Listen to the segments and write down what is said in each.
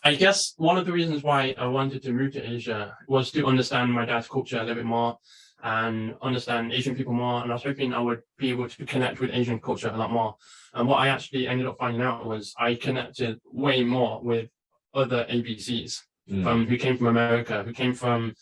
I guess one of the reasons why I wanted to move to Asia was to understand my dad's culture a little bit more and understand Asian people more. And I was hoping I would be able to connect with Asian culture a lot more. And what I actually ended up finding out was I connected way more with other ABCs who came from America, who came from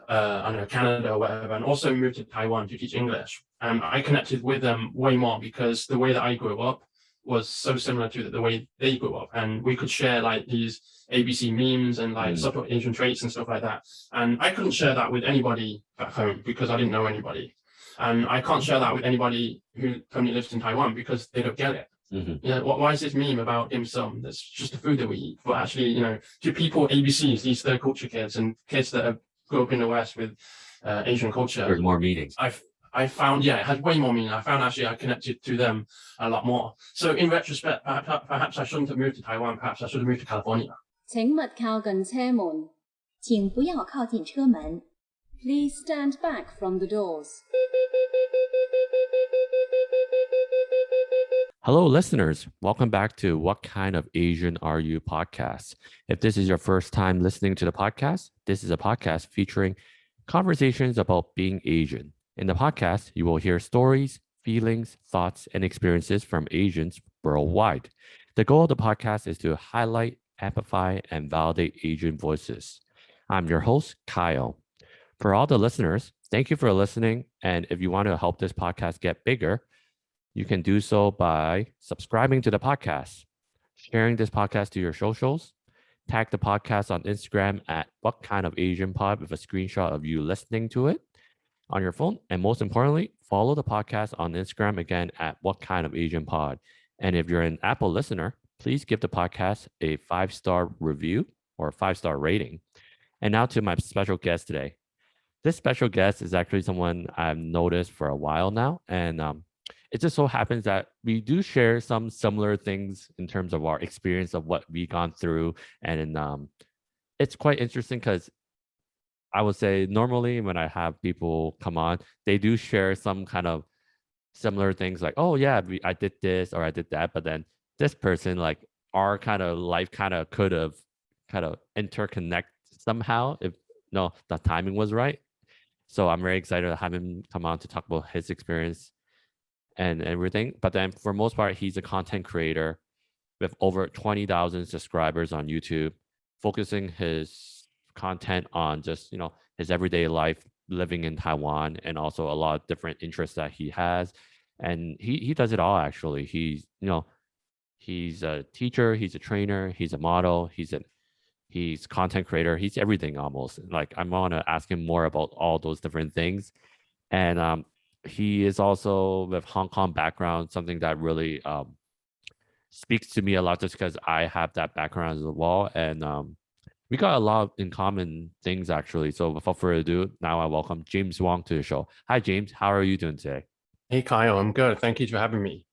I don't know, Canada or whatever, and also moved to Taiwan to teach English. And I connected with them way more because the way that I grew up was so similar to the way they grew up. And we could share like these ABC memes and like subtle Asian traits and stuff like that. And I couldn't share that with anybody back home because I didn't know anybody. And I can't share that with anybody who only lives in Taiwan because they don't get it. You know, why is this meme about dim sum? That's just the food that we eat. But actually, you know, to people, ABCs, these third culture kids and kids that have grew up in the West with Asian culture. There's more meanings. I found, it had way more meaning. I found actually I connected to them a lot more. So in retrospect, perhaps I shouldn't have moved to Taiwan. Perhaps I should have moved to California. 請勿靠近車門，請不要靠近車門。Please stand back from the doors. Hello, listeners. Welcome back to What Kind of Asian Are You podcast. If this is your first time listening to the podcast, this is a podcast featuring conversations about being Asian. In the podcast, you will hear stories, feelings, thoughts, and experiences from Asians worldwide. The goal of the podcast is to highlight, amplify, and validate Asian voices. I'm your host, Kyle. For all the listeners, thank you for listening. And if you want to help this podcast get bigger, you can do so by subscribing to the podcast, sharing this podcast to your socials, tag the podcast on Instagram at What Kind of Asian Pod with a screenshot of you listening to it on your phone. And most importantly, follow the podcast on Instagram again at What Kind of Asian Pod. And if you're an Apple listener, please give the podcast a 5-star review or a 5-star rating. And now to my special guest today. This special guest is actually someone I've noticed for a while now. And it just so happens that we do share some similar things in terms of our experience of what we've gone through. And it's quite interesting because I would say normally when I have people come on, they do share some kind of similar things like, oh yeah, I did this or I did that. But then this person, like our kind of life kind of could have kind of interconnect somehow if the timing was right. So I'm very excited to have him come on to talk about his experience and everything. But then for most part, he's a content creator with over 20,000 subscribers on YouTube, focusing his content on just, his everyday life living in Taiwan and also a lot of different interests that he has. And he does it all actually. He's a teacher, he's a trainer, he's a model, he's content creator, he's everything almost. Like I want to ask him more about all those different things. And he is also with Hong Kong background, something that really speaks to me a lot just because I have that background as well. And we got a lot in common things actually. So without further ado, now I welcome James Wong to the show. Hi, James. How are you doing today? Hey, Kyle. I'm good. Thank you for having me.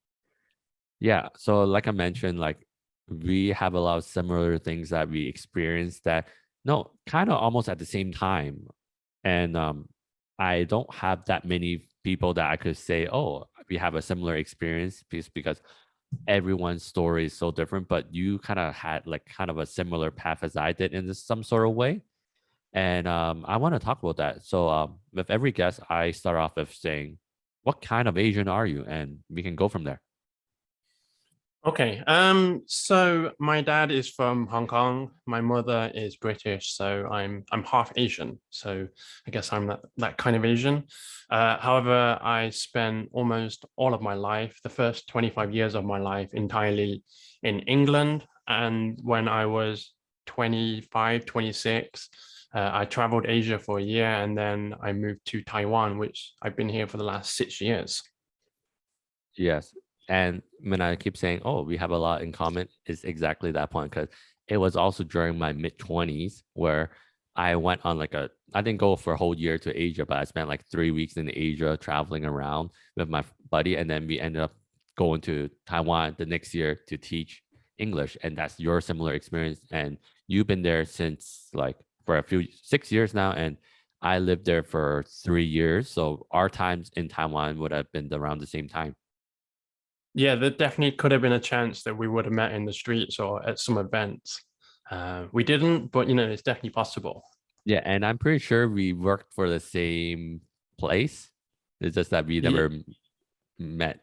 Yeah. So like I mentioned, like we have a lot of similar things that we experienced that kind of almost at the same time. And I don't have that many people that I could say, oh, we have a similar experience because everyone's story is so different, but you kind of had like kind of a similar path as I did in some sort of way. And I want to talk about that. So with every guest, I start off with saying, what kind of Asian are you? And we can go from there. Okay. So my dad is from Hong Kong. My mother is British, so I'm half Asian. So I guess I'm that kind of Asian. However, I spent almost all of my life, the first 25 years of my life, entirely in England. And when I was 25, 26, I traveled Asia for a year, and then I moved to Taiwan, which I've been here for the last 6 years. Yes. And when I keep saying, oh, we have a lot in common, is exactly that point. Because it was also during my mid-20s where I went on I didn't go for a whole year to Asia, but I spent like 3 weeks in Asia traveling around with my buddy. And then we ended up going to Taiwan the next year to teach English. And that's your similar experience. And you've been there since for 6 years now. And I lived there for 3 years. So our times in Taiwan would have been around the same time. Yeah, there definitely could have been a chance that we would have met in the streets or at some events. We didn't, but it's definitely possible. Yeah, and I'm pretty sure we worked for the same place. It's just that we never met.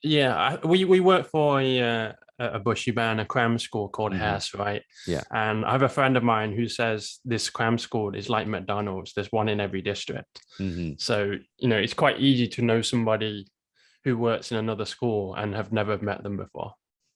Yeah, we work for a bushy band, a cram school called Hess, right? Yeah. And I have a friend of mine who says this cram school is like McDonald's. There's one in every district. So, it's quite easy to know somebody who works in another school and have never met them before.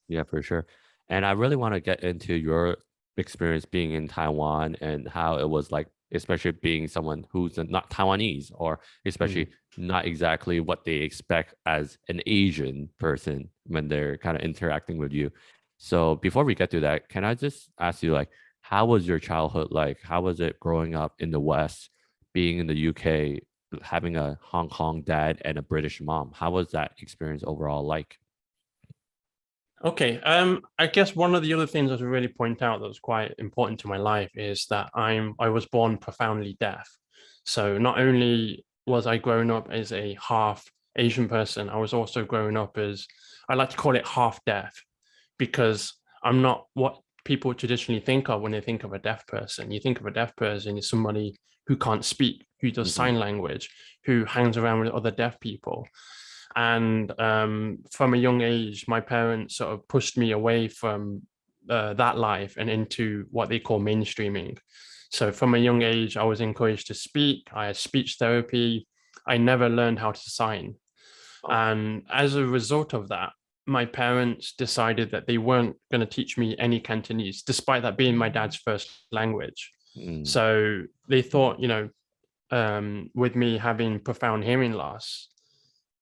Yeah, for sure. And I really want to get into your experience being in Taiwan and how it was like, especially being someone who's not Taiwanese, or especially not exactly what they expect as an Asian person when they're kind of interacting with you. So before we get to that, can I just ask you, like, how was your childhood like? How was it growing up in the West, being in the UK, having a Hong Kong dad and a British mom? How was that experience overall like? Okay. I guess one of the other things I should really point out that was quite important to my life is that I was born profoundly deaf. So not only was I grown up as a half Asian person, I was also growing up as, I like to call it half deaf, because I'm not what people traditionally think of when they think of a deaf person. You think of a deaf person as somebody who can't speak, who does sign language, who hangs around with other deaf people. And from a young age, my parents sort of pushed me away from that life and into what they call mainstreaming. So from a young age, I was encouraged to speak. I had speech therapy. I never learned how to sign. And as a result of that, my parents decided that they weren't going to teach me any Cantonese, despite that being my dad's first language. So they thought, with me having profound hearing loss,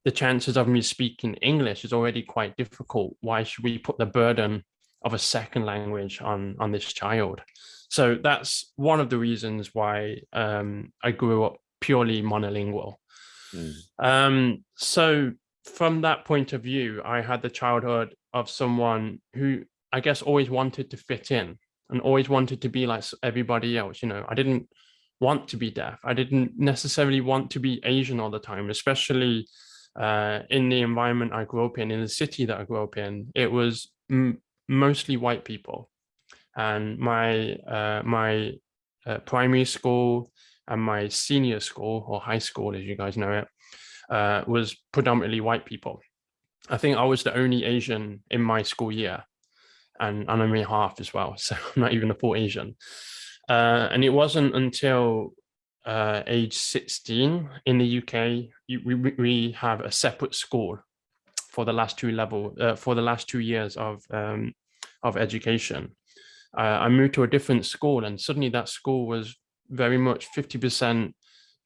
the chances of me speaking English is already quite difficult. Why should we put the burden of a second language on this child? So that's one of the reasons why I grew up purely monolingual. So from that point of view, I had the childhood of someone who I guess always wanted to fit in and always wanted to be like everybody else. I didn't want to be deaf. I didn't necessarily want to be Asian all the time, especially in the environment I grew up in the city that I grew up in. It was mostly white people, and my primary school and my senior school, or high school as you guys know it, was predominantly white people. I think I was the only Asian in my school year, and I'm only half as well, so I'm not even a full Asian. And it wasn't until age 16 in the UK, we have a separate school for the last for the last 2 years of education. I moved to a different school, and suddenly that school was very much 50%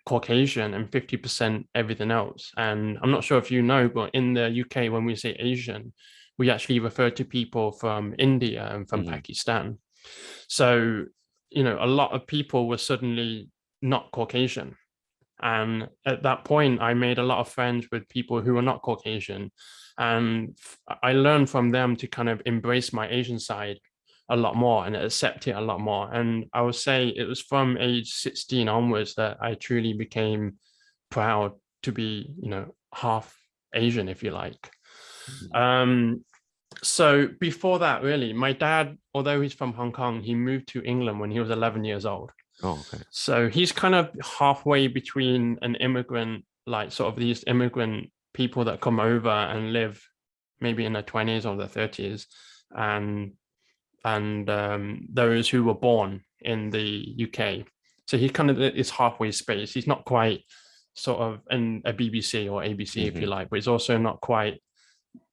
Caucasian and 50% everything else. And I'm not sure if you know, but in the UK, when we say Asian, we actually refer to people from India and from Pakistan. So, a lot of people were suddenly not Caucasian. And at that point, I made a lot of friends with people who were not Caucasian. And I learned from them to kind of embrace my Asian side a lot more and accept it a lot more. And I would say it was from age 16 onwards that I truly became proud to be, half Asian, if you like. So before that, really, my dad, although he's from Hong Kong, he moved to England when he was 11 years old. Oh, okay. So he's kind of halfway between an immigrant, like sort of these immigrant people that come over and live maybe in their 20s or their 30s, and those who were born in the UK. So he kind of is halfway space. He's not quite sort of in a BBC or ABC, if you like, but he's also not quite,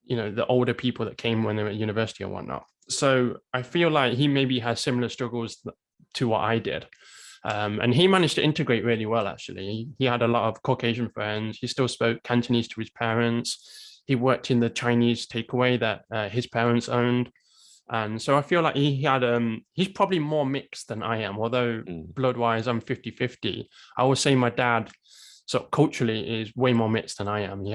the older people that came when they were at university or whatnot. So I feel like he maybe has similar struggles to what I did. And he managed to integrate really well, actually. He had a lot of Caucasian friends. He still spoke Cantonese to his parents. He worked in the Chinese takeaway that his parents owned. And so I feel like he's probably more mixed than I am, although blood-wise I'm 50-50. I would say my dad, so culturally, is way more mixed than I am.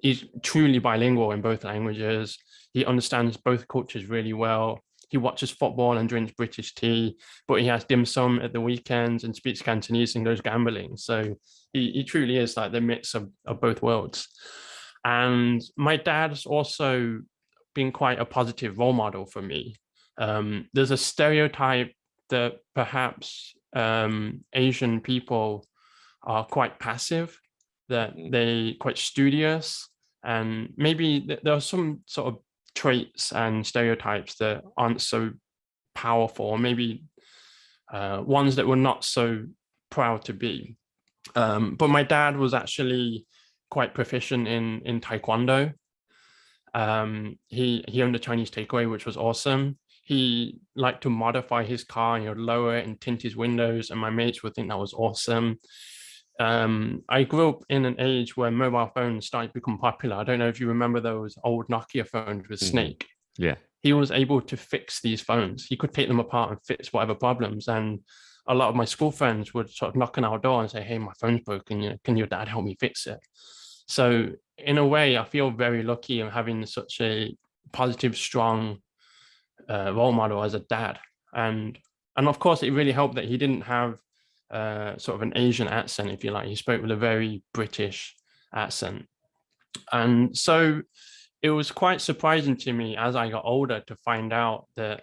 He's truly bilingual in both languages. He understands both cultures really well. He watches football and drinks British tea, but he has dim sum at the weekends and speaks Cantonese and goes gambling. So he truly is like the mix of both worlds. And my dad's also been quite a positive role model for me. there's a stereotype that perhaps Asian people are quite passive, that they quite studious, and maybe there are some sort of traits and stereotypes that aren't so powerful, or maybe ones that we're not so proud to be. But my dad was actually quite proficient in Taekwondo. He owned a Chinese takeaway, which was awesome. He liked to modify his car, and he would lower it and tint his windows, and my mates would think that was awesome. I grew up in an age where mobile phones started to become popular. I don't know if you remember those old Nokia phones with Snake. Yeah. He was able to fix these phones. He could take them apart and fix whatever problems. And a lot of my school friends would sort of knock on our door and say, "Hey, my phone's broken. You know, can your dad help me fix it?" So in a way, I feel very lucky in having such a positive, strong role model as a dad. And of course, it really helped that he didn't have sort of an Asian accent, if you like. He spoke with a very British accent. And so it was quite surprising to me as I got older to find out that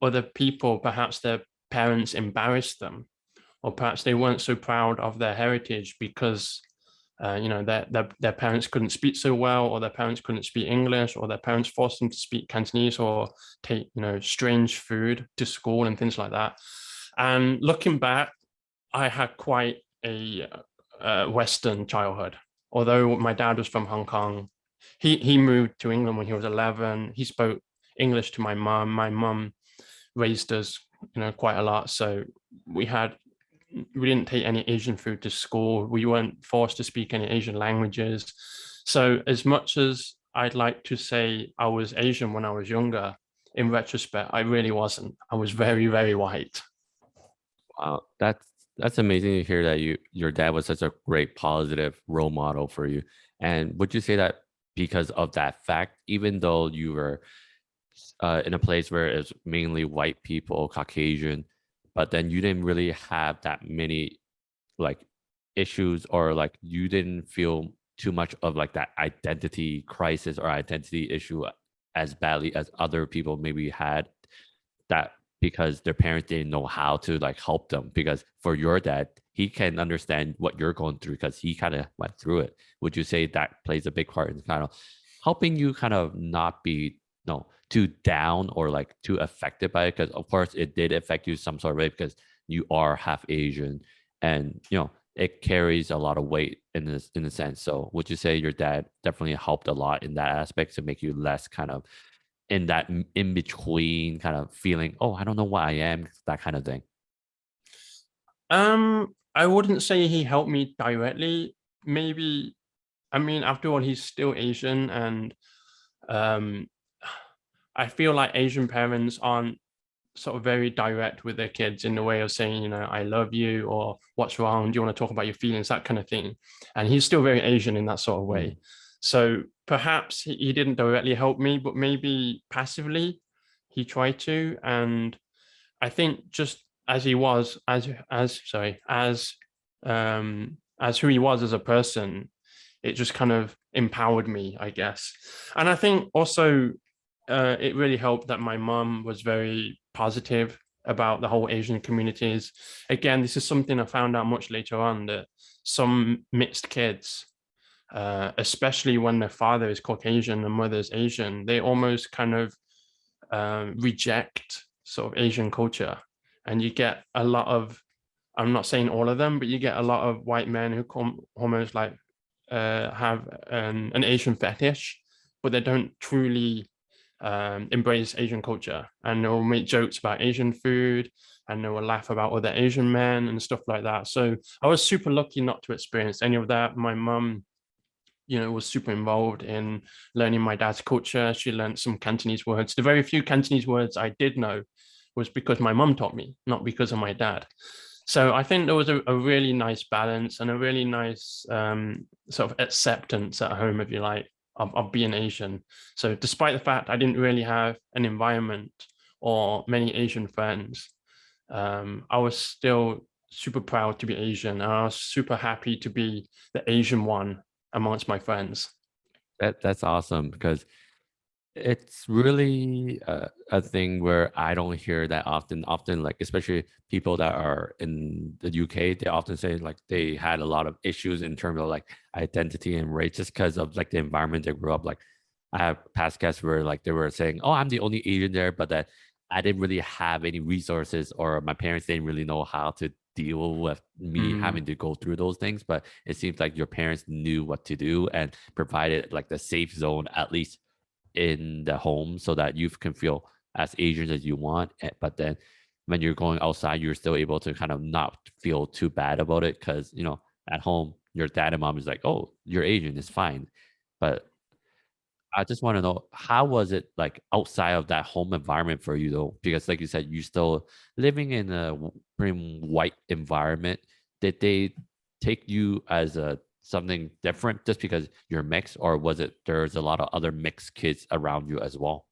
other people, perhaps their parents embarrassed them, or perhaps they weren't so proud of their heritage because their parents couldn't speak so well, or their parents couldn't speak English, or their parents forced them to speak Cantonese or take strange food to school and things like that. And looking back, I had quite a Western childhood. Although my dad was from Hong Kong, he moved to England when he was 11. He spoke English to my mum. My mum raised us, quite a lot. So we didn't take any Asian food to school. We weren't forced to speak any Asian languages. So as much as I'd like to say I was Asian when I was younger, in retrospect, I really wasn't. I was very, very white. Wow, that's amazing to hear that your dad was such a great positive role model for you. And would you say that because of that fact, even though you were in a place where it's mainly white people, Caucasian, but then you didn't really have that many like issues, or like you didn't feel too much of like that identity crisis or identity issue as badly as other people maybe had, that because their parents didn't know how to like help them? Because for your dad, he can understand what you're going through because he kind of went through it. Would you say that plays a big part in kind of helping you kind of not be too down or like too affected by it? Because of course it did affect you some sort of way because you are half Asian, and it carries a lot of weight in a sense. So would you say your dad definitely helped a lot in that aspect to make you less kind of in that in between kind of feeling, oh, I don't know what I am, that kind of thing? I wouldn't say he helped me directly. Maybe, I mean, after all, he's still Asian, and I feel like Asian parents aren't sort of very direct with their kids in the way of saying, I love you, or what's wrong? Do you want to talk about your feelings? That kind of thing. And he's still very Asian in that sort of way. So perhaps he didn't directly help me, but maybe passively he tried to. And I think just as he was, as who he was as a person, it just kind of empowered me, I guess. And I think also it really helped that my mom was very positive about the whole Asian communities. Again, this is something I found out much later on, that some mixed kids, especially when their father is Caucasian and mother's Asian, they almost kind of reject sort of Asian culture. And you get a lot of, I'm not saying all of them, but you get a lot of white men who come almost like have an Asian fetish, but they don't truly embrace Asian culture, and they'll make jokes about Asian food, and they will laugh about other Asian men and stuff like that. So I was super lucky not to experience any of that. My mum, was super involved in learning my dad's culture. She learned some Cantonese words. The very few Cantonese words I did know was because my mum taught me, not because of my dad. So I think there was a really nice balance and a really nice sort of acceptance at home, if you like, of being Asian. So despite the fact I didn't really have an environment or many Asian friends, I was still super proud to be Asian. And I was super happy to be the Asian one amongst my friends. That's awesome, because It's really a thing where I don't hear that often. Often, like especially people that are in the UK, they often say like they had a lot of issues in terms of like identity and race just because of like the environment they grew up. Like I have past guests where like they were saying, "Oh, I'm the only Asian there," but that I didn't really have any resources, or my parents didn't really know how to deal with me Mm, having to go through those things. But it seems like your parents knew what to do and provided like the safe zone at least in the home so that you can feel as Asian as you want. But then when you're going outside, you're still able to kind of not feel too bad about it because, you know, at home, your dad and mom is like, oh, you're Asian, it's fine. But I just want to know, how was it like outside of that home environment for you though? Because like you said, you're still living in a pretty white environment. Did they take you as a something different just because you're mixed, or was it there's a lot of other mixed kids around you as well?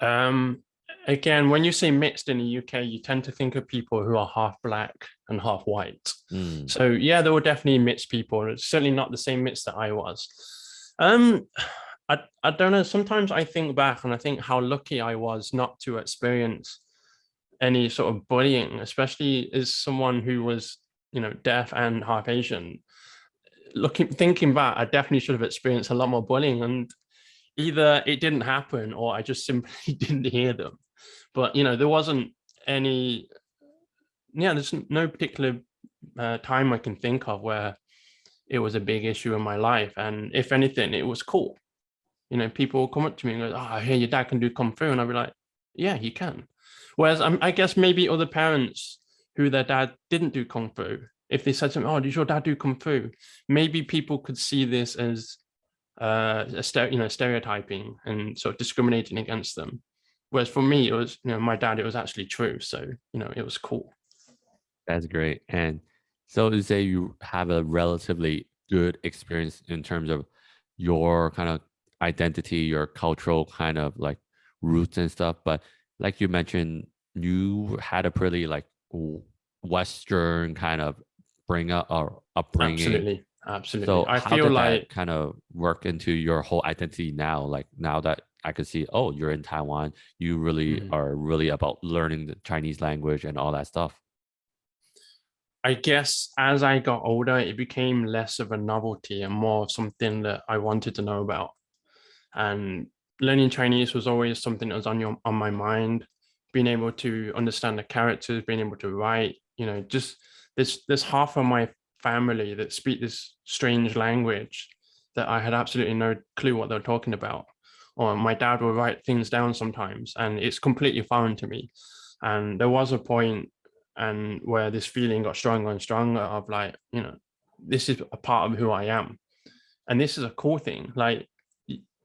Um, again, when you say mixed in the UK, you tend to think of people who are half black and half white. Mm, So yeah, there were definitely mixed people. It's certainly not the same mix that I was. Um, I don't know. Sometimes I think back and I think how lucky I was not to experience any sort of bullying, especially as someone who was, deaf and half Asian. Thinking back, I definitely should have experienced a lot more bullying, and either it didn't happen or I just simply didn't hear them. But there wasn't any. Yeah, there's no particular time I can think of where it was a big issue in my life, and if anything, it was cool. People will come up to me and go, "Oh, I hear your dad can do kung fu," and I'll be like, "Yeah, he can." Whereas I guess maybe other parents who their dad didn't do kung fu, if they said to me, "Oh, does your dad do kung fu?" Maybe people could see this as stereotyping and sort of discriminating against them. Whereas for me, it was, my dad, it was actually true. So, it was cool. that's great. And so to say you have a relatively good experience in terms of your kind of identity, your cultural kind of like roots and stuff. But like you mentioned, you had a pretty like Western kind of bring up or upbringing. Absolutely. Absolutely. So I how feel did that like, kind of work into your whole identity now? Like now that I could see, oh, you're in Taiwan, you really mhm. are really about learning the Chinese language and all that stuff. I guess as I got older, it became less of a novelty and more of something that I wanted to know about. And learning Chinese was always something that was on my mind. Being able to understand the characters, being able to write, just there's half of my family that speak this strange language that I had absolutely no clue what they're talking about. Or my dad will write things down sometimes, and it's completely foreign to me. And there was a point and where this feeling got stronger and stronger of like, this is a part of who I am. And this is a cool thing. Like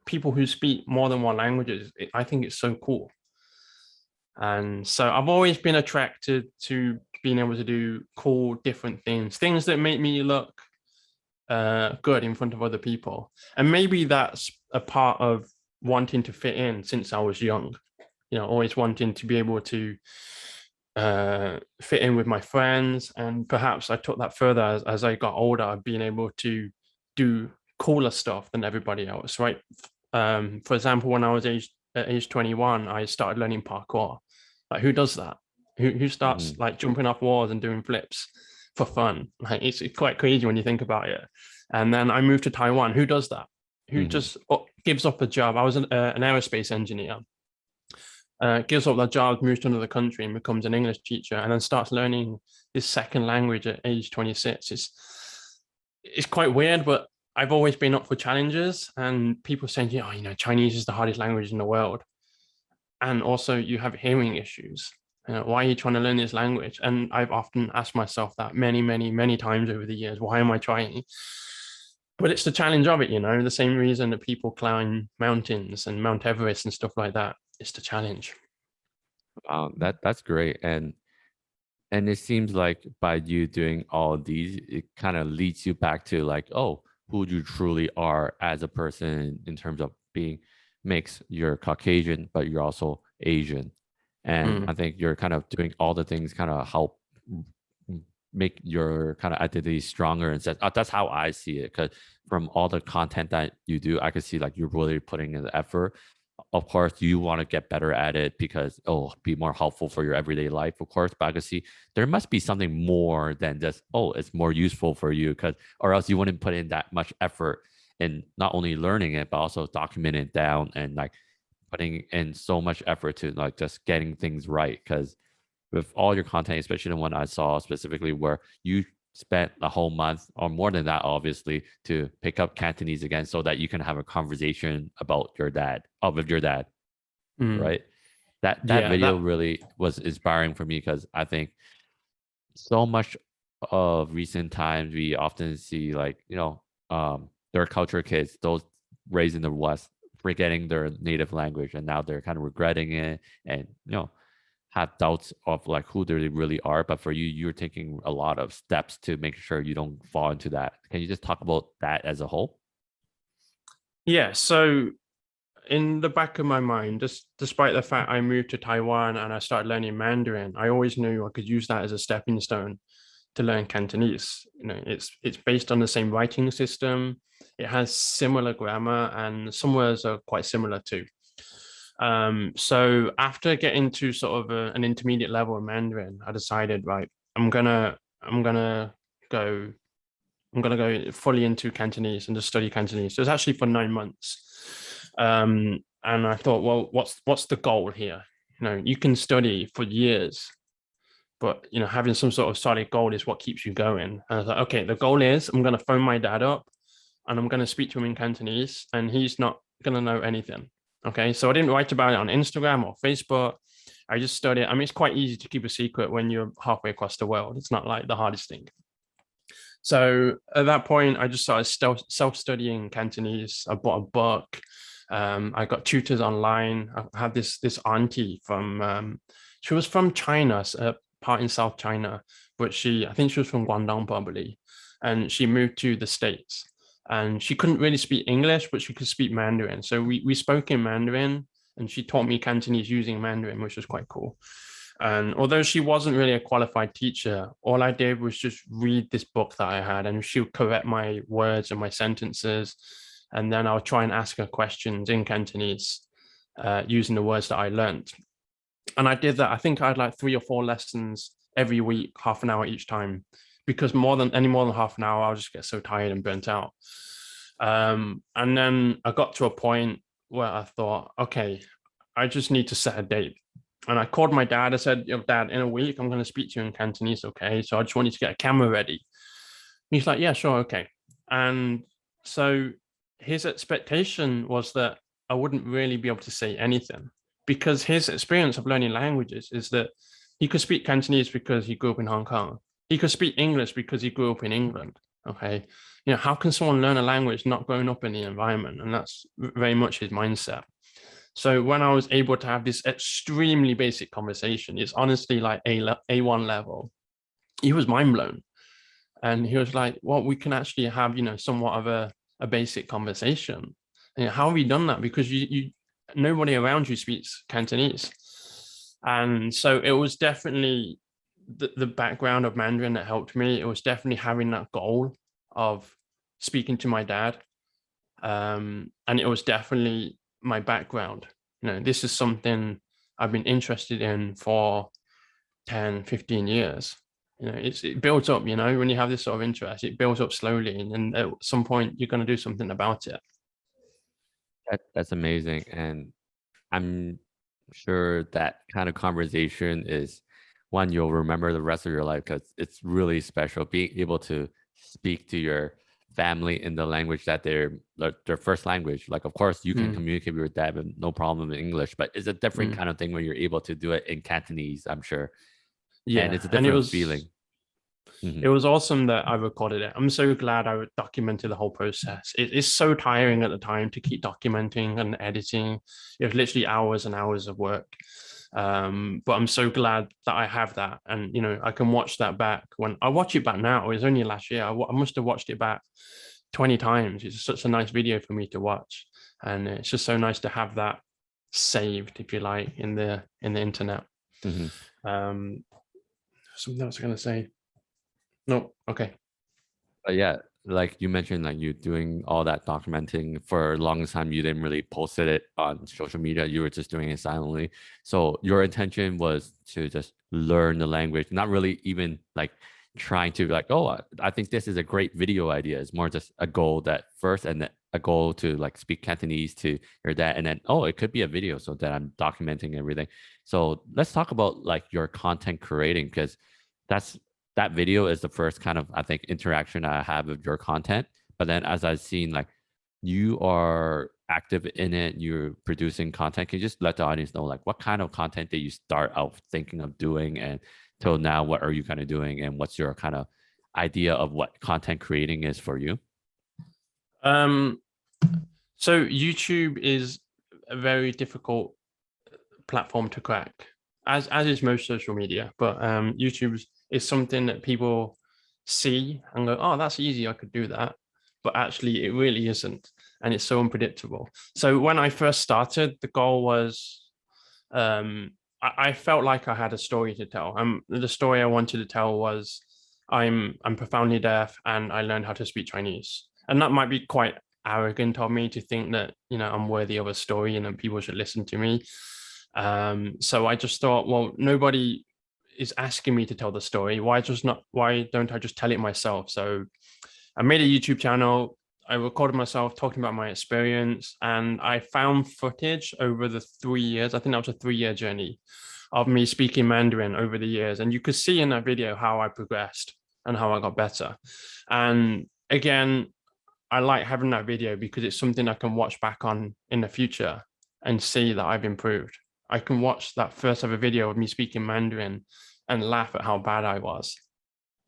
people who speak more than one language, I think it's so cool. And so I've always been attracted to being able to do cool, different things that make me look good in front of other people. And maybe that's a part of wanting to fit in since I was young. Always wanting to be able to fit in with my friends. And perhaps I took that further as I got older, being able to do cooler stuff than everybody else, right? For example, when I was at age 21, I started learning parkour. Like, who does that? Who starts Mhm. like jumping off walls and doing flips for fun? Like, it's quite crazy when you think about it. And then I moved to Taiwan. Who does that? Who Mhm. just gives up a job? I was an aerospace engineer. Gives up that job, moves to another country and becomes an English teacher, and then starts learning this second language at age 26. It's quite weird, but I've always been up for challenges, and people saying, "Oh, Chinese is the hardest language in the world," and also you have hearing issues. Why are you trying to learn this language? And I've often asked myself that many, many, many times over the years. Why am I trying? But it's the challenge of it, the same reason that people climb mountains and Mount Everest and stuff like that. It's the challenge. That's great. And it seems like by you doing all of these, it kind of leads you back to like, oh, who you truly are as a person in terms of being mixed. You're Caucasian, but you're also Asian. And Mm, I think you're kind of doing all the things kind of help make your kind of identity stronger and says, oh, that's how I see it. Because from all the content that you do, I can see like you're really putting in the effort. Of course, you want to get better at it because be more helpful for your everyday life, of course. But I can see there must be something more than just it's more useful for you, because or else you wouldn't put in that much effort in not only learning it but also documenting it down and like putting in so much effort to like just getting things right. Because with all your content, especially the one I saw specifically where you spent a whole month or more than that, obviously, to pick up Cantonese again so that you can have a conversation about your dad, with your dad, right? That Yeah, video really was inspiring for me, because I think so much of recent times we often see like, third culture kids, those raised in the West, forgetting their native language, and now they're kind of regretting it, and have doubts of like who they really are. But for you, you're taking a lot of steps to make sure you don't fall into that. Can you just talk about that as a whole? Yeah, so in the back of my mind, just despite the fact I moved to Taiwan and I started learning Mandarin, I always knew I could use that as a stepping stone to learn Cantonese. It's based on the same writing system. It has similar grammar, and some words are quite similar too. So after getting to sort of an intermediate level of Mandarin, I decided, right, I'm gonna go fully into Cantonese and just study Cantonese. So it's actually for 9 months. And I thought, well, what's the goal here? You can study for years, but having some sort of solid goal is what keeps you going. And I was like, okay, the goal is I'm gonna phone my dad up and I'm gonna speak to him in Cantonese, and he's not gonna know anything. Okay, so I didn't write about it on Instagram or Facebook. I just studied. I mean, it's quite easy to keep a secret when you're halfway across the world. It's not like the hardest thing. So at that point, I just started self-studying Cantonese. I bought a book. I got tutors online. I had this auntie from, she was from China, a part in South China, but I think she was from Guangdong probably, and she moved to the States. And she couldn't really speak English, but she could speak Mandarin. So we spoke in Mandarin, and she taught me Cantonese using Mandarin, which was quite cool. And although she wasn't really a qualified teacher, all I did was just read this book that I had, and she would correct my words and my sentences. And then I would try and ask her questions in Cantonese using the words that I learned. And I did that. I think I had like 3 or 4 lessons every week, half an hour each time, because more than half an hour, I'll just get so tired and burnt out. And then I got to a point where I thought, okay, I just need to set a date. And I called my dad. I said, Dad, in a week, I'm going to speak to you in Cantonese, okay? So I just want you to get a camera ready. And he's like, yeah, sure, okay. And so his expectation was that I wouldn't really be able to say anything, because his experience of learning languages is that he could speak Cantonese because he grew up in Hong Kong. He could speak English because he grew up in England, okay? How can someone learn a language not growing up in the environment? And that's very much his mindset. So when I was able to have this extremely basic conversation, it's honestly like A1 level, he was mind blown. And he was like, well, we can actually have, somewhat of a basic conversation. And how have you done that? Because nobody around you speaks Cantonese. And so it was definitely the background of Mandarin that helped me. It was definitely having that goal of speaking to my dad. And it was definitely my background. This is something I've been interested in for 10, 15 years. It builds up, when you have this sort of interest, it builds up slowly. And at some point you're going to do something about it. That's amazing. And I'm sure that kind of conversation is one you'll remember the rest of your life, because it's really special being able to speak to your family in the language that their first language. Like, of course, you can communicate with your dad with no problem in English, but it's a different kind of thing when you're able to do it in Cantonese, I'm sure. Yeah, and it's a different feeling. It was awesome that I recorded it. I'm so glad I documented the whole process. It's so tiring at the time to keep documenting and editing. It was literally hours and hours of work. But I'm so glad that I have that. And, I can watch that back. When I watch it back now, it was only last year. I must have watched it back 20 times. It's such a nice video for me to watch. And it's just so nice to have that saved, if you like, in the internet. Something else I was going to say. No. Okay. But yeah, like you mentioned, like you doing all that documenting for a long time, you didn't really posted it on social media. You were just doing it silently. So your intention was to just learn the language, not really even like trying to like, oh, I think this is a great video idea. It's more just a goal that first, and then a goal to like speak Cantonese to your dad, and then oh, it could be a video, so that I'm documenting everything. So let's talk about like your content creating, because that's that video is the first kind of, I think, interaction I have with your content. But then as I've seen, like you are active in it, you're producing content. Can you just let the audience know like what kind of content did you start out thinking of doing, and till now, what are you kind of doing, and what's your kind of idea of what content creating is for you? So YouTube is a very difficult platform to crack, as is most social media. But YouTube is something that people see and go, "Oh, that's easy. I could do that." But actually, it really isn't, and it's so unpredictable. So when I first started, the goal was, I felt like I had a story to tell. The story I wanted to tell was, I'm profoundly deaf and I learned how to speak Chinese, and that might be quite arrogant of me to think that I'm worthy of a story and that people should listen to me. So I just thought, well, nobody is asking me to tell the story. Why don't I just tell it myself? So I made a YouTube channel. I recorded myself talking about my experience, and I found footage over the 3 years. I think that was a 3-year journey of me speaking Mandarin over the years. And you could see in that video how I progressed and how I got better. And again, I like having that video because it's something I can watch back on in the future and see that I've improved. I can watch that first ever video of me speaking Mandarin and laugh at how bad I was.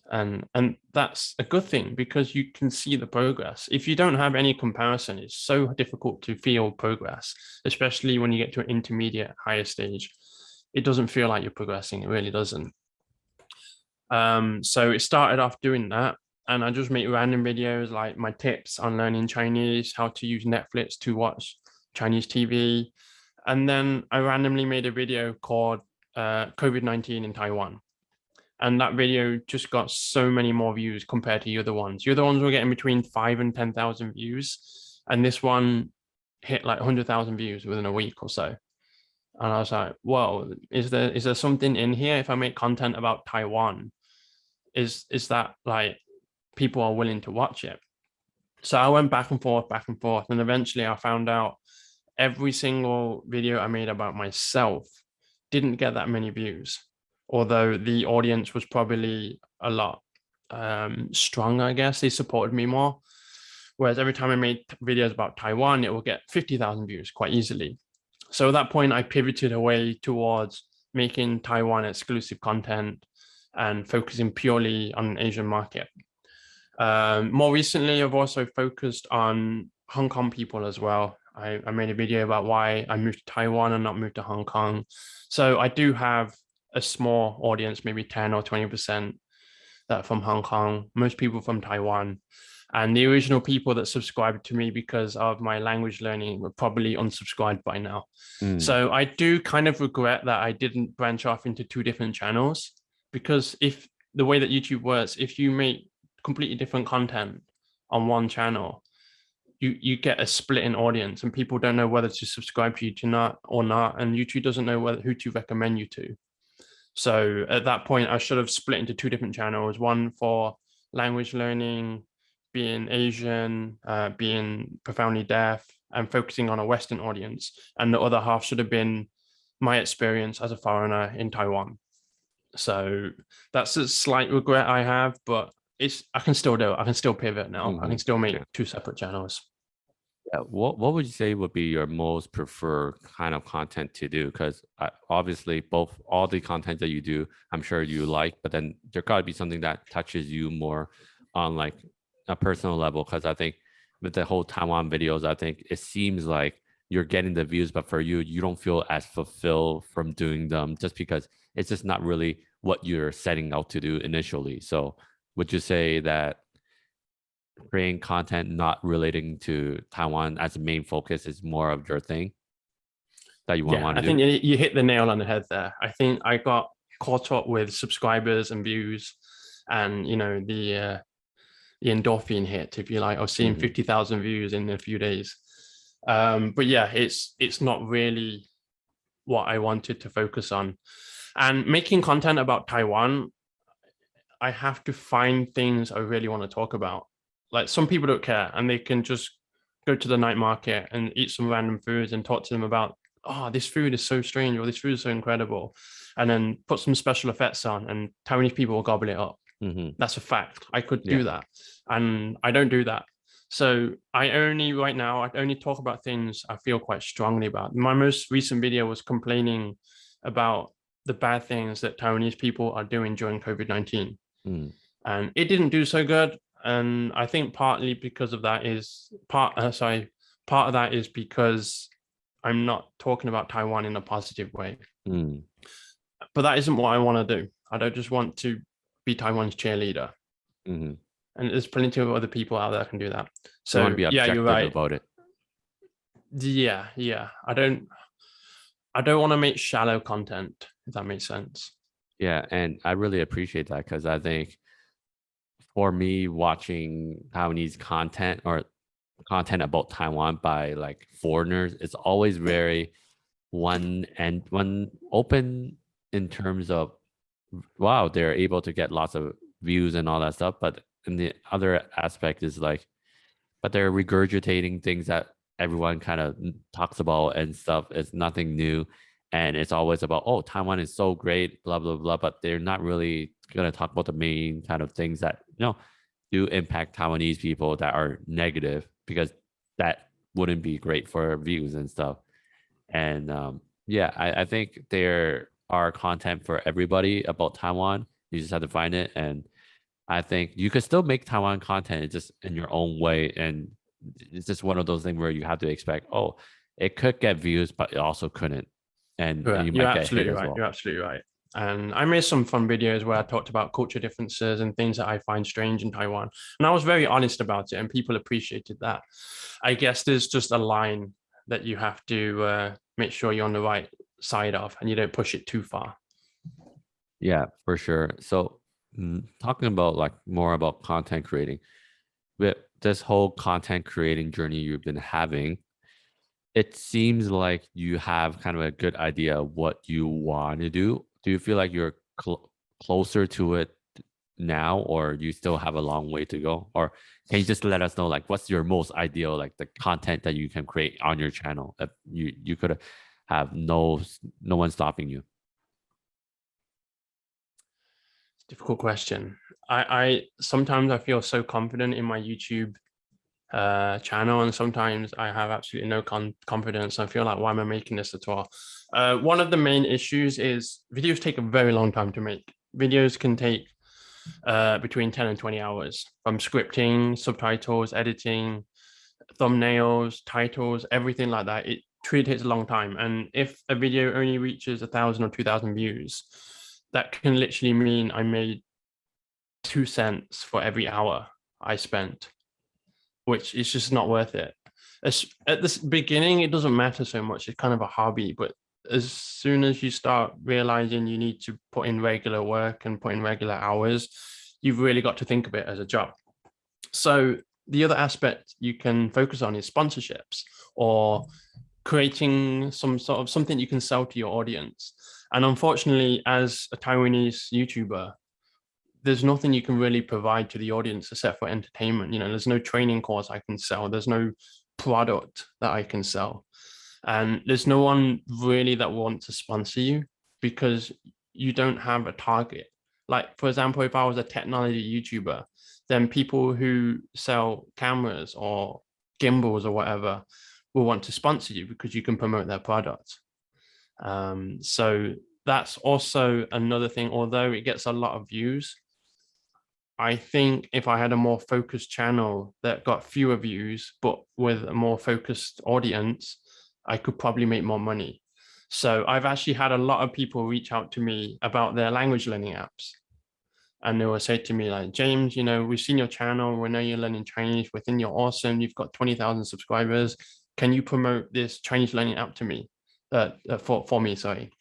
And that's a good thing because you can see the progress. If you don't have any comparison, it's so difficult to feel progress, especially when you get to an intermediate higher stage. It doesn't feel like you're progressing. It really doesn't. So it started off doing that, and I just make random videos like my tips on learning Chinese, how to use Netflix to watch Chinese TV. And then I randomly made a video called COVID-19 in Taiwan. And that video just got so many more views compared to the other ones. The other ones were getting between 5,000 and 10,000 views. And this one hit like 100,000 views within a week or so. And I was like, whoa, is there something in here? If I make content about Taiwan, is that like people are willing to watch it? So I went back and forth, and eventually I found out every single video I made about myself didn't get that many views, although the audience was probably a lot stronger. I guess they supported me more. Whereas every time I made videos about Taiwan, it will get 50,000 views quite easily. So at that point, I pivoted away towards making Taiwan exclusive content and focusing purely on an Asian market. More recently, I've also focused on Hong Kong people as well. I made a video about why I moved to Taiwan and not moved to Hong Kong. So I do have a small audience, maybe 10 or 20% that are from Hong Kong, most people from Taiwan. And the original people that subscribed to me because of my language learning were probably unsubscribed by now. So I do kind of regret that I didn't branch off into 2 different channels, because if the way that YouTube works, if you make completely different content on one channel, you get a split in audience and people don't know whether to subscribe to you or not. And YouTube doesn't know who to recommend you to. So at that point, I should have split into 2 different channels, one for language learning, being Asian, being profoundly deaf, and focusing on a Western audience. And the other half should have been my experience as a foreigner in Taiwan. So that's a slight regret I have, but I can still do it. I can still pivot now. I can still make 2 separate channels. Yeah, what would you say would be your most preferred kind of content to do? Because obviously, all the content that you do, I'm sure you like, but then there got to be something that touches you more on like a personal level. Because I think with the whole Taiwan videos, I think it seems like you're getting the views, but for you, you don't feel as fulfilled from doing them just because it's just not really what you're setting out to do initially. So would you say that creating content not relating to Taiwan as a main focus is more of your thing that you want to do? I think you hit the nail on the head there. I think I got caught up with subscribers and views, and the endorphin hit, if you like, of seeing 50,000 views in a few days. But yeah, it's not really what I wanted to focus on. And making content about Taiwan, I have to find things I really want to talk about. Like, some people don't care and they can just go to the night market and eat some random foods and talk to them about, oh, this food is so strange, or this food is so incredible, and then put some special effects on and Taiwanese people will gobble it up. That's a fact. I could do that, and I don't do that. So I only talk about things I feel quite strongly about. My most recent video was complaining about the bad things that Taiwanese people are doing during COVID-19. And it didn't do so good. And I think partly because of that is part of that is because I'm not talking about Taiwan in a positive way. But that isn't what I want to do. I don't just want to be Taiwan's cheerleader. And there's plenty of other people out there that can do that. So you want to be objective you're right about it. Yeah. I don't want to make shallow content, if that makes sense. Yeah, and I really appreciate that, because I think for me, watching Taiwanese content or content about Taiwan by like foreigners, it's always very one open in terms of, wow, they're able to get lots of views and all that stuff. But in the other aspect is like, but they're regurgitating things that everyone kind of talks about and stuff. It's nothing new. And it's always about, oh, Taiwan is so great, blah, blah, blah. But they're not really going to talk about the main kind of things that, do impact Taiwanese people that are negative, because that wouldn't be great for views and stuff. And I think there are content for everybody about Taiwan. You just have to find it. And I think you could still make Taiwan content just in your own way. And it's just one of those things where you have to expect, oh, it could get views, but it also couldn't. And you might get hit as well. You're absolutely right. And I made some fun videos where I talked about culture differences and things that I find strange in Taiwan. And I was very honest about it, and people appreciated that. I guess there's just a line that you have to make sure you're on the right side of, and you don't push it too far. Yeah, for sure. So talking about like more about content creating, with this whole content creating journey you've been having, it seems like you have kind of a good idea of what you want to do. Do you feel like you're closer to it now, or you still have a long way to go? Or can you just let us know, like, what's your most ideal, like the content that you can create on your channel if you could have no one stopping you? Difficult question. I sometimes I feel so confident in my YouTube channel, and sometimes I have absolutely no confidence. I feel like, why am I making this at all? One of the main issues is videos take a very long time to make. Videos can take between 10 and 20 hours, from scripting, subtitles, editing, thumbnails, titles, everything like that. It truly takes a long time. And if a video only reaches 1,000 or 2,000 views, that can literally mean I made 2 cents for every hour I spent, which is just not worth it. At the beginning, it doesn't matter so much. It's kind of a hobby, but as soon as you start realizing you need to put in regular work and put in regular hours, you've really got to think of it as a job. So the other aspect you can focus on is sponsorships, or creating some sort of something you can sell to your audience. And unfortunately, as a Taiwanese YouTuber, there's nothing you can really provide to the audience except for entertainment. There's no training course I can sell. There's no product that I can sell. And there's no one really that wants to sponsor you, because you don't have a target. Like, for example, if I was a technology YouTuber, then people who sell cameras or gimbals or whatever will want to sponsor you because you can promote their product. So that's also another thing. Although it gets a lot of views, I think if I had a more focused channel that got fewer views, but with a more focused audience, I could probably make more money. So I've actually had a lot of people reach out to me about their language learning apps. And they will say to me, like, James, we've seen your channel. We know you're learning Chinese. We think you're awesome. You've got 20,000 subscribers. Can you promote this Chinese learning app to me? For me, sorry.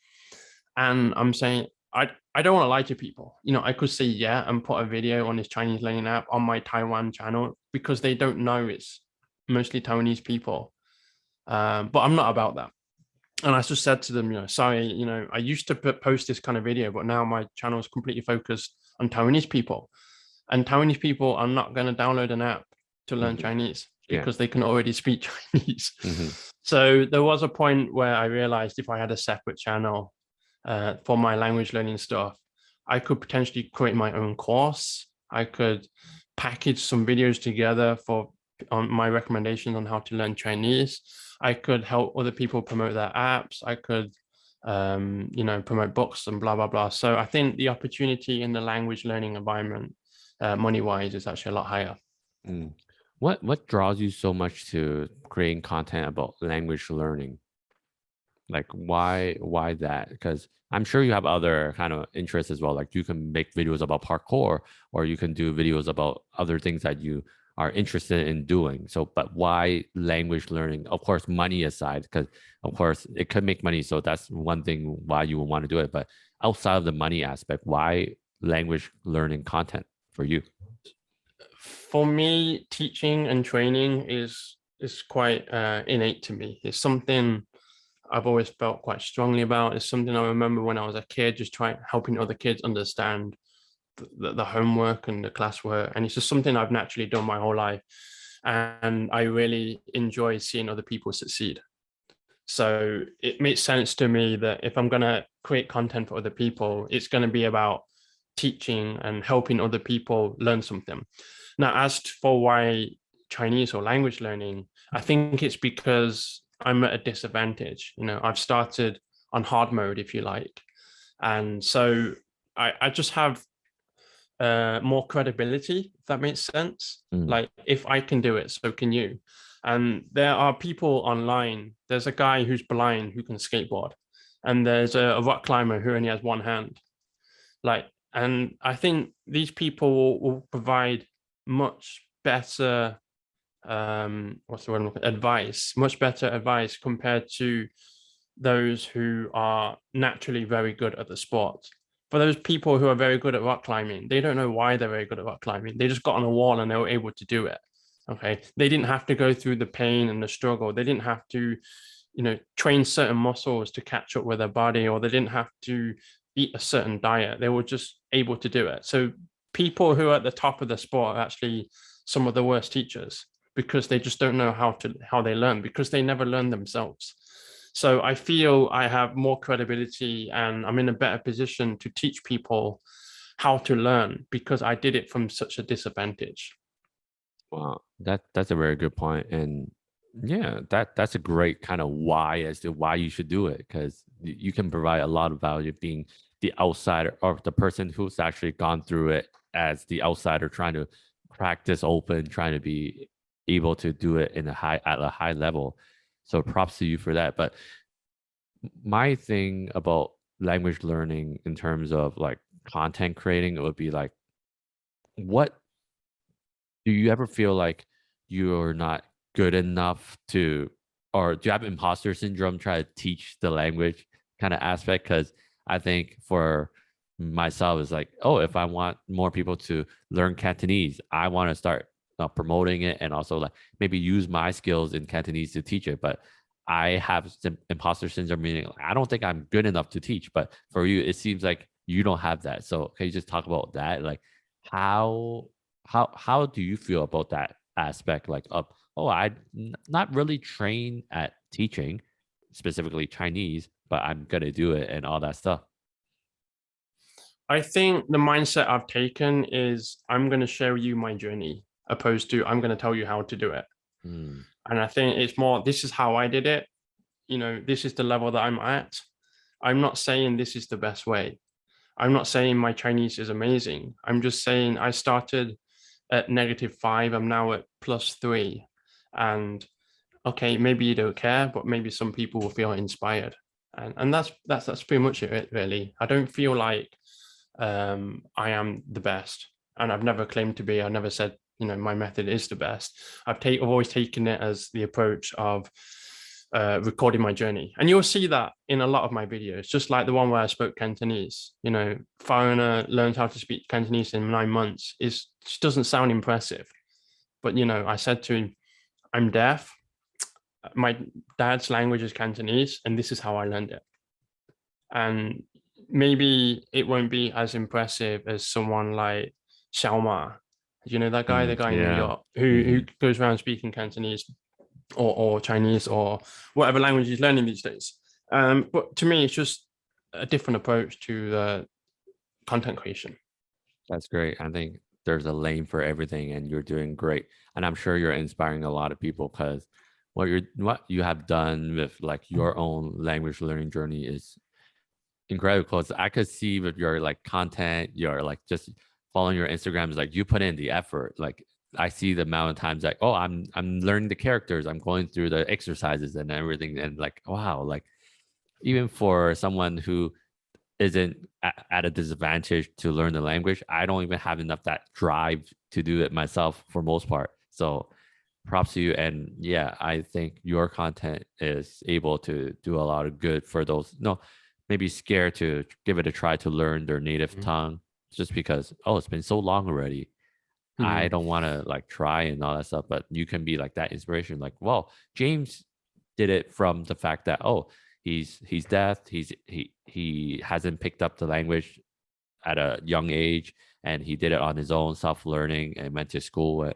And I'm saying, I don't want to lie to people. I could say yeah and put a video on this Chinese learning app on my Taiwan channel because they don't know it's mostly Taiwanese people. But I'm not about that. And I just said to them, sorry, I used to post this kind of video, but now my channel is completely focused on Taiwanese people. And Taiwanese people are not going to download an app to learn Chinese because they can already speak Chinese. So there was a point where I realized if I had a separate channel for my language learning stuff, I could potentially create my own course. I could package some videos together on my recommendations on how to learn Chinese. I could help other people promote their apps. I could, promote books and blah, blah, blah. So I think the opportunity in the language learning environment, money-wise, is actually a lot higher. What draws you so much to creating content about language learning? Like why that? Because I'm sure you have other kind of interests as well. Like you can make videos about parkour, or you can do videos about other things that you are interested in doing. So, but why language learning? Of course, money aside, because of course it could make money. So that's one thing why you would want to do it. But outside of the money aspect, why language learning content for you? For me, teaching and training is quite innate to me. It's something I've always felt quite strongly about. It's something I remember when I was a kid, just helping other kids understand the homework and the classwork. And it's just something I've naturally done my whole life. And I really enjoy seeing other people succeed. So it makes sense to me that if I'm going to create content for other people, it's going to be about teaching and helping other people learn something. Now, as for why Chinese or language learning, I think it's because I'm at a disadvantage. I've started on hard mode, if you like. And so I just have more credibility, if that makes sense. Like if I can do it, so can you. And there are people online. There's a guy who's blind who can skateboard, and there's a rock climber who only has one hand. And I think these people will provide much better much better advice compared to those who are naturally very good at the sport. For those people who are very good at rock climbing, they don't know why they're very good at rock climbing. They just got on a wall and they were able to do it. Okay. They didn't have to go through the pain and the struggle. They didn't have to, train certain muscles to catch up with their body, or they didn't have to eat a certain diet. They were just able to do it. So people who are at the top of the sport are actually some of the worst teachers, because they just don't know how they learn, because they never learn themselves. So I feel I have more credibility and I'm in a better position to teach people how to learn because I did it from such a disadvantage. Wow, that's a very good point. And yeah, that's a great kind of why as to why you should do it, because you can provide a lot of value being the outsider or the person who's actually gone through it as the outsider trying to practice open, trying to be able to do it at a high level. So props to you for that. But my thing about language learning in terms of like content creating, it would be like, what do you ever feel like you're not good enough to, or do you have imposter syndrome try to teach the language kind of aspect? Because I think for myself, it's like, oh, if I want more people to learn Cantonese, I want to start promoting it and also like maybe use my skills in Cantonese to teach it. But I have some imposter syndrome, meaning I don't think I'm good enough to teach. But for you, it seems like you don't have that. So can you just talk about that? Like how do you feel about that aspect? Like, not really trained at teaching, specifically Chinese, but I'm gonna do it and all that stuff. I think the mindset I've taken is I'm going to show you my journey, opposed to I'm going to tell you how to do it. And I think it's more, this is how I did it. This is the level that I'm at. I'm not saying this is the best way. I'm not saying my Chinese is amazing. I'm just saying I started at -5. I'm now at +3. And okay, maybe you don't care, but maybe some people will feel inspired. And that's pretty much it, really. I don't feel like I am the best, and I've never claimed to be. I never said, my method is the best. I've always taken it as the approach of recording my journey. And you'll see that in a lot of my videos, just like the one where I spoke Cantonese. You know, foreigner learns how to speak Cantonese in 9 months. Just doesn't sound impressive. But, you know, I said to him, I'm deaf. My dad's language is Cantonese, and this is how I learned it. And maybe it won't be as impressive as someone like Xiaoma. You know that guy, the guy in New York who goes around speaking Cantonese or Chinese or whatever language he's learning these days. But to me, it's just a different approach to content creation. That's great. I think there's a lane for everything, and you're doing great. And I'm sure you're inspiring a lot of people, because what you have done with like your own language learning journey is incredible. Because I could see with your like content, your like just following your Instagrams, like you put in the effort. Like I see the amount of times like, oh, I'm learning the characters, I'm going through the exercises and everything, and like, wow, like even for someone who isn't at a disadvantage to learn the language, I don't even have enough that drive to do it myself for most part. So props to you. And yeah, I think your content is able to do a lot of good for those maybe scared to give it a try to learn their native tongue, just because, oh, it's been so long already. I don't want to like try and all that stuff. But you can be like that inspiration, like, well, James did it from the fact that, oh, he's deaf, he hasn't picked up the language at a young age, and he did it on his own, self-learning, and went to school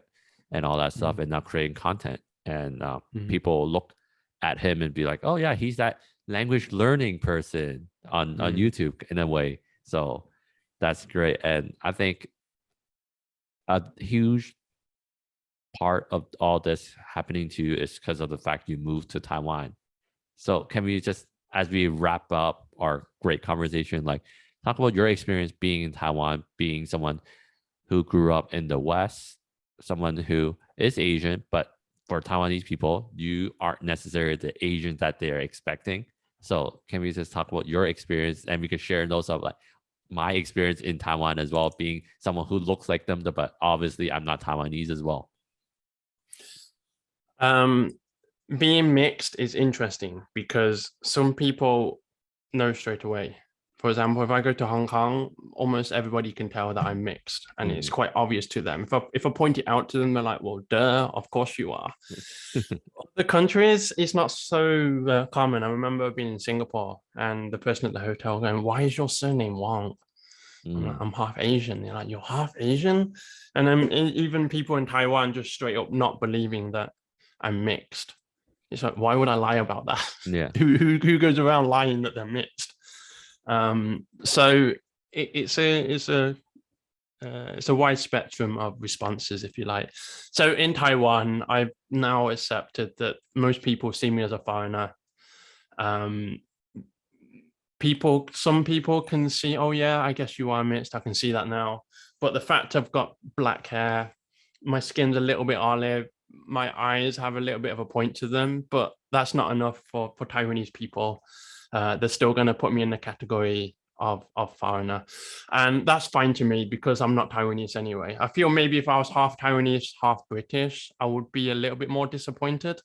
and all that stuff, and now creating content. And people look at him and be like, oh yeah, he's that language learning person on YouTube in a way. So that's great. And I think a huge part of all this happening to you is because of the fact you moved to Taiwan. So can we just, as we wrap up our great conversation, like talk about your experience being in Taiwan, being someone who grew up in the West, someone who is Asian, but for Taiwanese people, you aren't necessarily the Asian that they're expecting. So can we just talk about your experience, and we can share those of like my experience in Taiwan as well, being someone who looks like them, but obviously I'm not Taiwanese as well. Being mixed is interesting because some people know straight away. For example, if I go to Hong Kong, almost everybody can tell that I'm mixed, and it's quite obvious to them. If I point it out to them, they're like, well, duh, of course you are. The countries, it's not so common. I remember being in Singapore and the person at the hotel going, why is your surname Wong? I'm like, I'm half Asian. They're like, you're half Asian? And then even people in Taiwan just straight up not believing that I'm mixed. It's like, why would I lie about that? Yeah. Who goes around lying that they're mixed? So it's a wide spectrum of responses, if you like. So in Taiwan, I've now accepted that most people see me as a foreigner. Some people can see, oh yeah, I guess you are mixed. I can see that now. But the fact I've got black hair, my skin's a little bit olive, my eyes have a little bit of a point to them, but that's not enough for Taiwanese people. They're still going to put me in the category of foreigner. And that's fine to me because I'm not Taiwanese anyway. I feel maybe if I was half Taiwanese, half British, I would be a little bit more disappointed.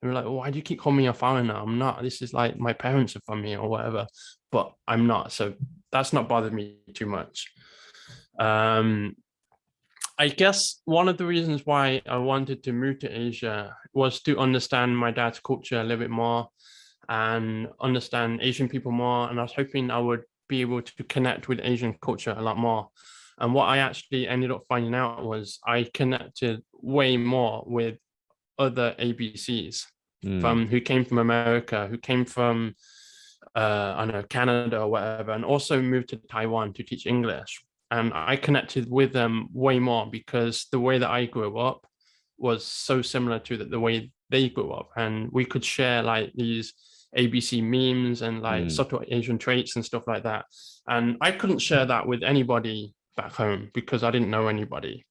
And like, why do you keep calling me a foreigner? I'm not. This is like my parents are from here or whatever, but I'm not. So that's not bothered me too much. I guess one of the reasons why I wanted to move to Asia was to understand my dad's culture a little bit more and understand Asian people more. And I was hoping I would be able to connect with Asian culture a lot more. And what I actually ended up finding out was I connected way more with other ABCs who came from America, who came from I don't know, Canada or whatever, and also moved to Taiwan to teach English. And I connected with them way more because the way that I grew up was so similar to the way they grew up. And we could share like these ABC memes and like subtle Asian traits and stuff like that. And I couldn't share that with anybody back home because I didn't know anybody.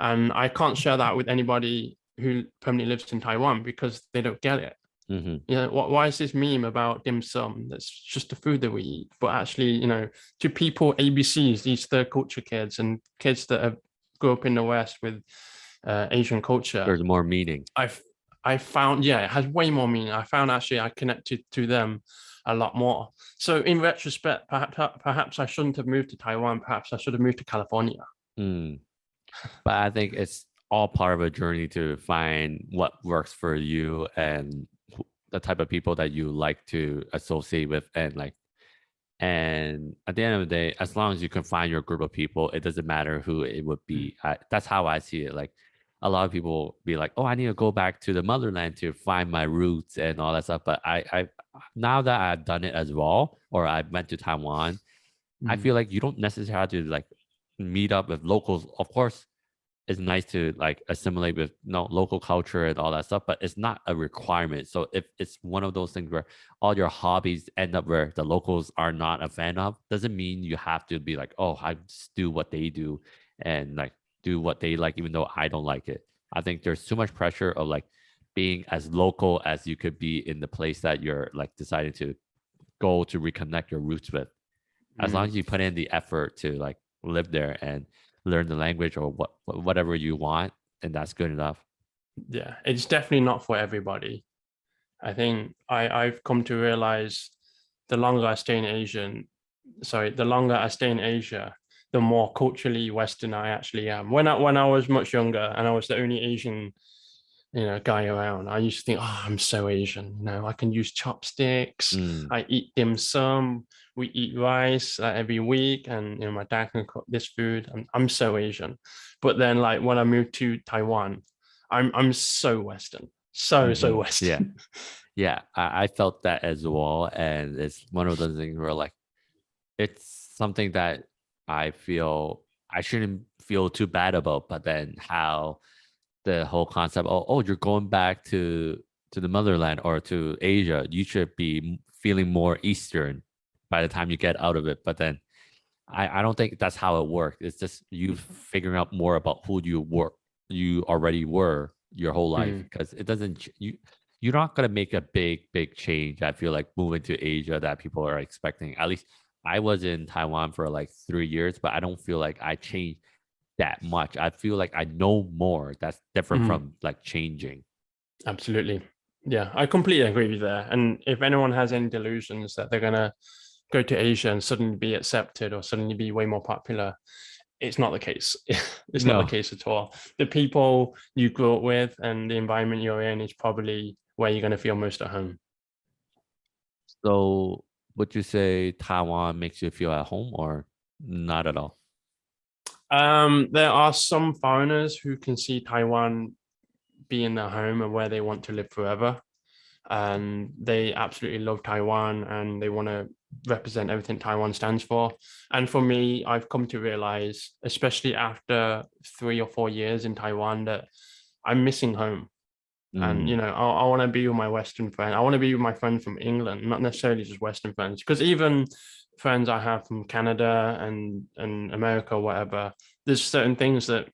And I can't share that with anybody who permanently lives in Taiwan because they don't get it. You know, why is this meme about dim sum? That's just the food that we eat. But actually, you know, to people, ABCs, these third culture kids and kids that have grew up in the West with Asian culture, there's more meaning. I found, yeah, it has way more meaning. I found actually I connected to them a lot more. So in retrospect, perhaps I shouldn't have moved to Taiwan. Perhaps I should have moved to California. Mm. But I think it's all part of a journey to find what works for you and the type of people that you like to associate with, and like, and at the end of the day, as long as you can find your group of people, it doesn't matter who it would be. That's how I see it. Like, a lot of people be like, oh, I need to go back to the motherland to find my roots and all that stuff. But I now that I've done it as well, or I went to Taiwan, I Mm. feel like you don't necessarily have to like meet up with locals. Of course, it's nice to like assimilate with local culture and all that stuff, but it's not a requirement. So if it's one of those things where all your hobbies end up where the locals are not a fan of, doesn't mean you have to be like, oh, I just do what they do and like do what they like, even though I don't like it. I think there's too much pressure of like being as local as you could be in the place that you're like deciding to go to reconnect your roots with. As long Mm. as you put in the effort to like live there and learn the language or whatever you want, and that's good enough. Yeah, it's definitely not for everybody. I think I've come to realize the longer I stay in the longer I stay in Asia, the more culturally Western I actually am. When I was much younger and I was the only Asian, guy around, I used to think, oh, I'm so Asian. I can use chopsticks. Mm, I eat dim sum. We eat rice every week, and my dad can cook this food. I'm so Asian. But then, like when I moved to Taiwan, I'm so Western, so yeah, Western. yeah. I felt that as well, and it's one of those things where like it's something that I feel I shouldn't feel too bad about, but then how the whole concept, oh, you're going back to the motherland or to Asia, you should be feeling more Eastern by the time you get out of it. But then I don't think that's how it works. It's just you figuring out more about who you already were your whole life, Mm. because it doesn't you're not gonna make a big change. I feel like moving to Asia that people are expecting. At least I was in Taiwan for like 3 years, but I don't feel like I changed that much. I feel like I know more. That's different Mm. from like changing. Absolutely. Yeah, I completely agree with you there. And if anyone has any delusions that they're gonna go to Asia and suddenly be accepted or suddenly be way more popular, it's not the case. It's not the No. case at all. The people you grew up with and the environment you're in is probably where you're gonna feel most at home. So would you say Taiwan makes you feel at home or not at all? There are some foreigners who can see Taiwan being their home and where they want to live forever. And they absolutely love Taiwan and they want to represent everything Taiwan stands for. And for me, I've come to realize, especially after 3 or 4 years in Taiwan, that I'm missing home. And Mm, I want to be with my Western friend. I want to be with my friend from England, not necessarily just Western friends, because even friends I have from Canada and America, or whatever, there's certain things that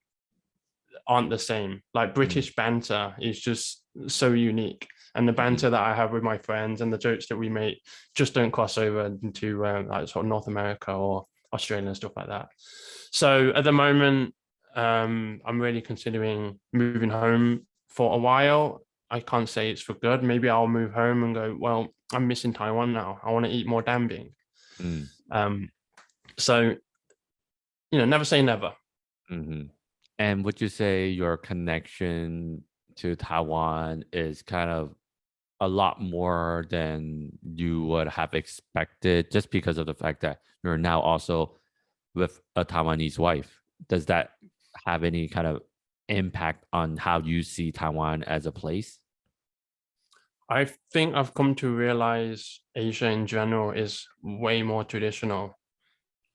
aren't the same. Like mm, British banter is just so unique. And the mhm. banter that I have with my friends and the jokes that we make just don't cross over into like sort of North America or Australia and stuff like that. So at the moment, I'm really considering moving home for a while. I can't say it's for good. Maybe I'll move home and go, well, I'm missing Taiwan now. I want to eat more dambing. Mm, Um, so, never say never. mhm. And would you say your connection to Taiwan is kind of a lot more than you would have expected just because of the fact that you're now also with a Taiwanese wife? Does that have any kind of impact on how you see Taiwan as a place? I think I've come to realize Asia in general is way more traditional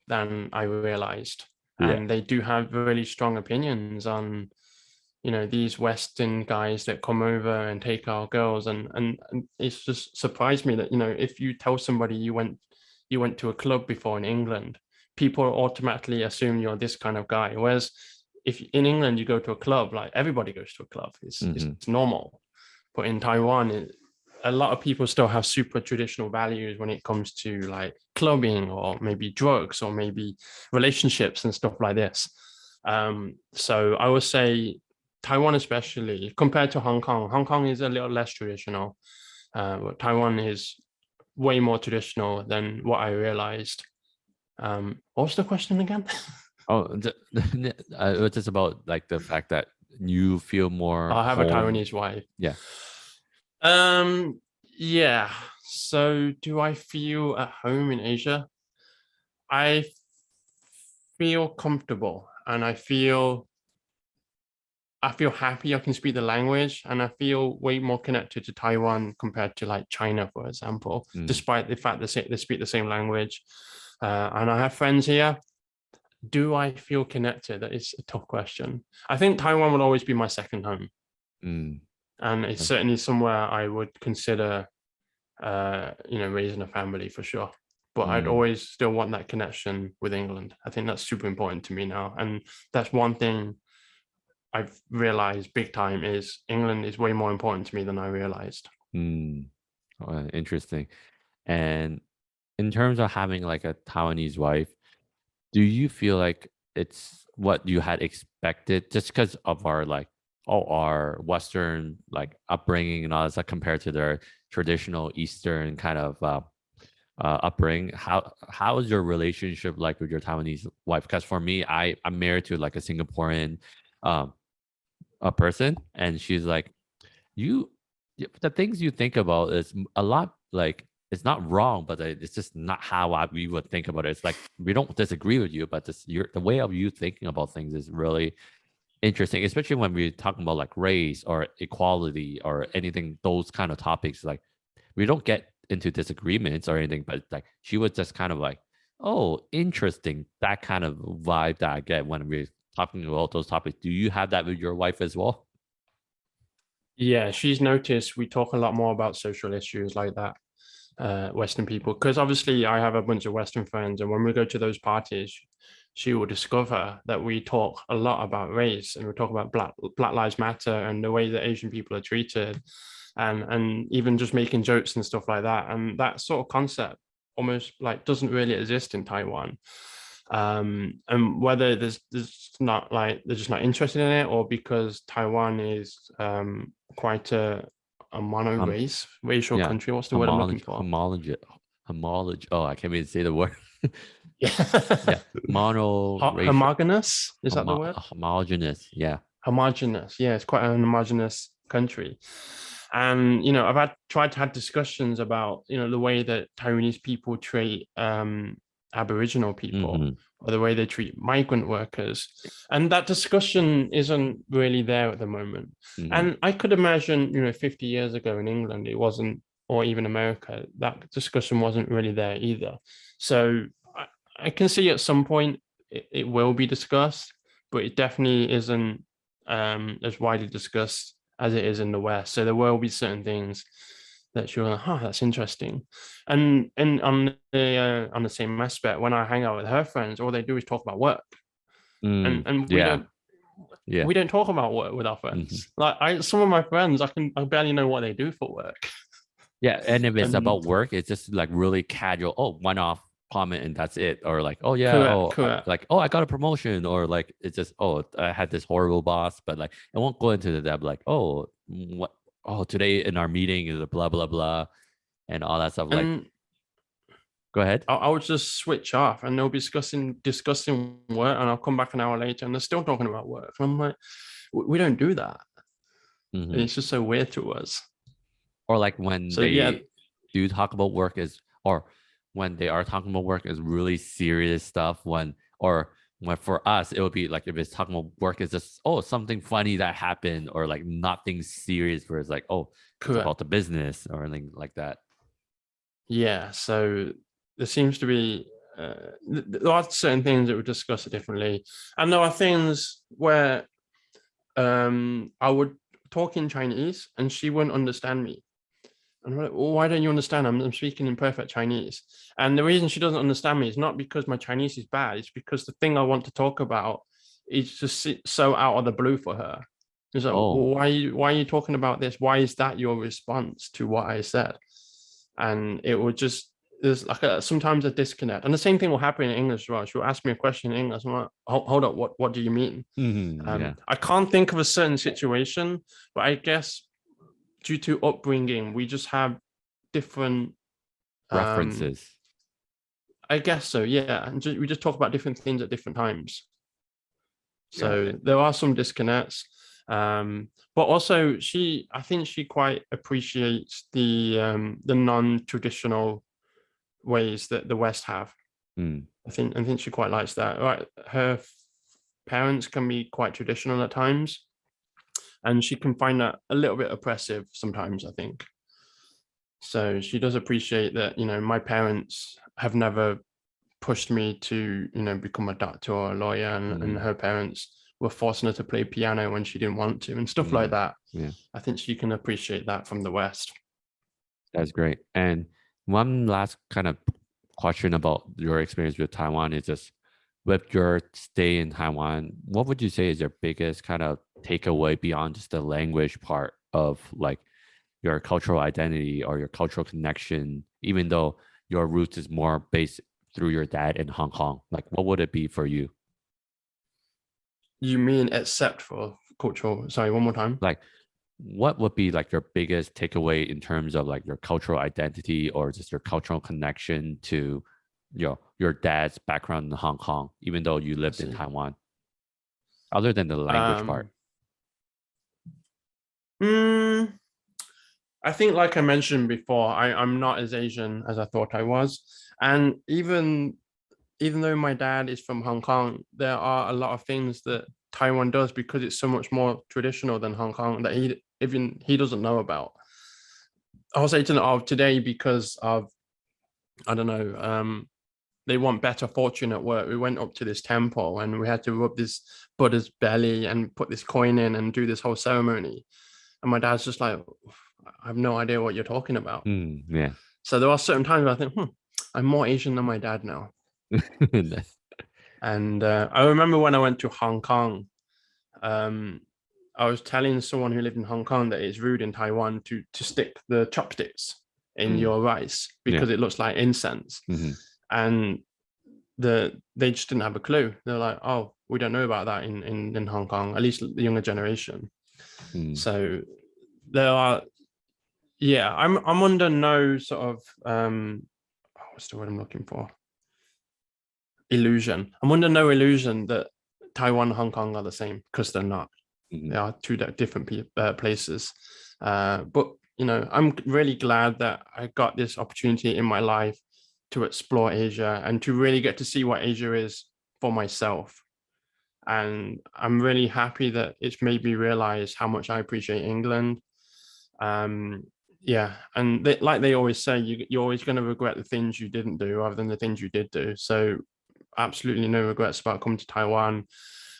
than I realized. Yeah. And they do have really strong opinions on, these Western guys that come over and take our girls. And it's just surprised me that, if you tell somebody you went to a club before in England, people automatically assume you're this kind of guy. Whereas if in England you go to a club, like everybody goes to a club, it's Hmm. normal. But in Taiwan, a lot of people still have super traditional values when it comes to like clubbing or maybe drugs or maybe relationships and stuff like this. So I would say Taiwan especially, compared to Hong Kong. Hong Kong is a little less traditional, but Taiwan is way more traditional than what I realized. What was the question again? It was just about like the fact that you feel more I have home. a Taiwanese wife. Yeah. Yeah. So do I feel at home in Asia? I feel comfortable, and I feel happy I can speak the language, and I feel way more connected to Taiwan compared to like China, for example, despite the fact that they speak the same language. And I have friends here. Do I feel connected? That is a tough question. I think Taiwan will always be my second home. And it's certainly somewhere I would consider, raising a family for sure. But I'd always still want that connection with England. I think that's super important to me now. And that's one thing I've realized big time is England is way more important to me than I realized. Interesting. And in terms of having like a Taiwanese wife, do you feel like it's what you had expected just because of our our Western like upbringing and all that stuff compared to their traditional Eastern kind of upbringing? How is your relationship like with your Taiwanese wife? Because for me, I'm married to like a Singaporean a person, and she's like, the things you think about is a lot like it's not wrong, but it's just not how we would think about it. It's like we don't disagree with you, but the way of you thinking about things is really interesting, especially when we're talking about like race or equality or anything, those kind of topics. Like we don't get into disagreements or anything, but like she was just kind of like, oh, interesting, that kind of vibe that I get when we're talking about those topics. Do you have that with your wife as well? Yeah, she's noticed we talk a lot more about social issues like that. Western people, because obviously I have a bunch of Western friends, and when we go to those parties, she will discover that we talk a lot about race, and we talk about Black Lives Matter and the way that Asian people are treated, and even just making jokes and stuff like that. And that sort of concept almost like doesn't really exist in Taiwan. And whether there's not like they're just not interested in it, or because Taiwan is quite a mono racial country. What's the word I'm looking for? Homology. Oh, I can't even say the word. Yeah. Mono homogeneous. Is that the word? Homogeneous. Yeah. Homogeneous. Yeah, it's quite an homogeneous country. And I've tried to have discussions about the way that Taiwanese people treat Aboriginal people, or the way they treat migrant workers, and that discussion isn't really there at the moment. And I could imagine 50 years ago in England it wasn't, or even America, that discussion wasn't really there either. So I can see at some point it will be discussed, but it definitely isn't as widely discussed as it is in the West. So there will be certain things that you're like, that's interesting. And on the same aspect, when I hang out with her friends, all they do is talk about work. And we don't talk about work with our friends. Like some of my friends, I barely know what they do for work. Yeah, and if it's about work, it's just like really casual. Oh, one-off comment and that's it. Or like, oh yeah, correct. Like, oh, I got a promotion, or like it's just, oh, I had this horrible boss, but like I won't go into the depth. Like, oh, what? Oh, today in our meeting is a blah blah blah, and all that stuff. Like, go ahead. I would just switch off, and they'll be discussing work, and I'll come back an hour later, and they're still talking about work. And I'm like, we don't do that. It's just so weird to us. Or like when they do talk about work or when they are talking about work is really serious stuff. When for us, it would be like if it's talking about work, it's just, oh, something funny that happened, or like nothing serious where it's like, oh, it's about the business or anything like that. Yeah. So there seems to be, there are certain things that we discuss differently. And there are things where I would talk in Chinese and she wouldn't understand me. And I'm like, well, why don't you understand? I'm speaking in perfect Chinese. And the reason she doesn't understand me is not because my Chinese is bad. It's because the thing I want to talk about is just so out of the blue for her. It's like, well, why are you talking about this? Why is that your response to what I said? And it would just there's like sometimes a disconnect, and the same thing will happen in English as well. She'll ask me a question in English. I'm like, hold up, what do you mean? Yeah. I can't think of a certain situation, but I guess due to upbringing, we just have different References. I guess so, yeah. And we just talk about different things at different times. So Yeah. there are some disconnects. But also I think she quite appreciates the non-traditional ways that the West have. Mm. I think she quite likes that. Right. Her parents can be quite traditional at times, and she can find that a little bit oppressive sometimes, I think. So she does appreciate that, my parents have never pushed me to, become a doctor or a lawyer, and her parents were forcing her to play piano when she didn't want to, and stuff like that. Yeah. I think she can appreciate that from the West. That's great. And one last kind of question about your experience with Taiwan is just with your stay in Taiwan, what would you say is your biggest kind of takeaway beyond just the language part of like your cultural identity or your cultural connection, even though your roots is more based through your dad in Hong Kong? Like, what would it be for you? You mean except for cultural? Sorry, one more time. Like, what would be like your biggest takeaway in terms of like your cultural identity or just your cultural connection to your dad's background in Hong Kong, even though you lived in Taiwan, other than the language part? I think, like I mentioned before, I'm not as Asian as I thought I was. And even though my dad is from Hong Kong, there are a lot of things that Taiwan does because it's so much more traditional than Hong Kong that he doesn't know about. I was saying of today because of, I don't know, they want better fortune at work. We went up to this temple and we had to rub this Buddha's belly and put this coin in and do this whole ceremony. And my dad's just like, I have no idea what you're talking about. Yeah. So there are certain times where I think, I'm more Asian than my dad now. And I remember when I went to Hong Kong, I was telling someone who lived in Hong Kong that it's rude in Taiwan to stick the chopsticks in your rice because it looks like incense. And they just didn't have a clue. They're like, oh, we don't know about that in Hong Kong, at least the younger generation. So there are, I'm under no sort of what's the word I'm looking for? Illusion. I'm under no illusion that Taiwan and Hong Kong are the same, because they're not. They are two different places. But I'm really glad that I got this opportunity in my life to explore Asia and to really get to see what Asia is for myself. And I'm really happy that it's made me realize how much I appreciate England. And like they always say, you're always going to regret the things you didn't do rather than the things you did do. So absolutely no regrets about coming to Taiwan.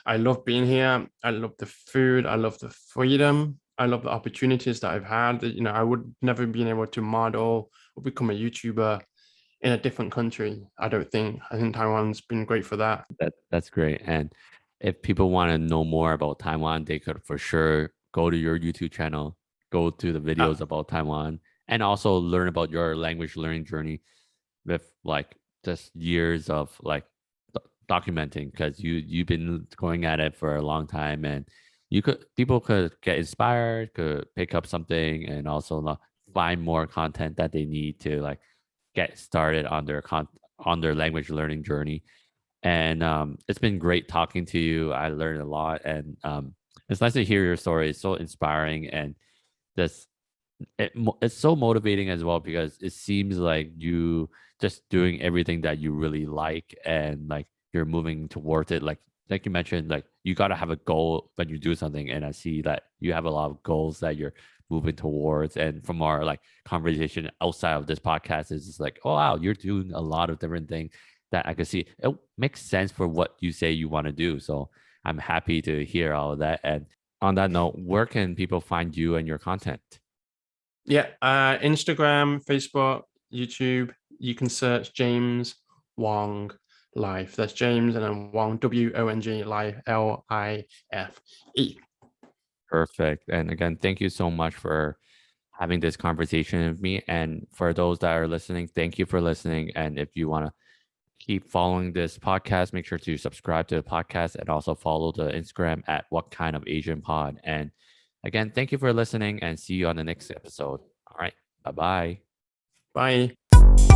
I love being here. I love the food. I love the freedom. I love the opportunities that I've had. I would never been able to model or become a YouTuber in a different country. I don't think. I think Taiwan's been great for that. That's great. And if people want to know more about Taiwan, they could for sure go to your YouTube channel, go to the videos about Taiwan, and also learn about your language learning journey with like just years of like documenting, because you've been going at it for a long time, and people could get inspired, could pick up something, and also find more content that they need to like get started on their language learning journey. And it's been great talking to you. I learned a lot, and it's nice to hear your story. It's so inspiring, and this it's so motivating as well, because it seems like you just doing everything that you really like, and like you're moving towards it. Like you mentioned, like you got to have a goal when you do something, and I see that you have a lot of goals that you're moving towards. And from our like conversation outside of this podcast, is just like, oh wow, you're doing a lot of different things that I can see. It makes sense for what you say you want to do. So I'm happy to hear all of that. And on that note, where can people find you and your content? Instagram, Facebook, YouTube. You can search James Wong Life. That's James and then Wong, W-O-N-G, Life, L-I-F-E. Perfect. And again, thank you so much for having this conversation with me. And for those that are listening, thank you for listening. And if you want to keep following this podcast, make sure to subscribe to the podcast and also follow the Instagram at What Kind of Asian Pod. And again, thank you for listening and see you on the next episode. All right. Bye-bye. Bye.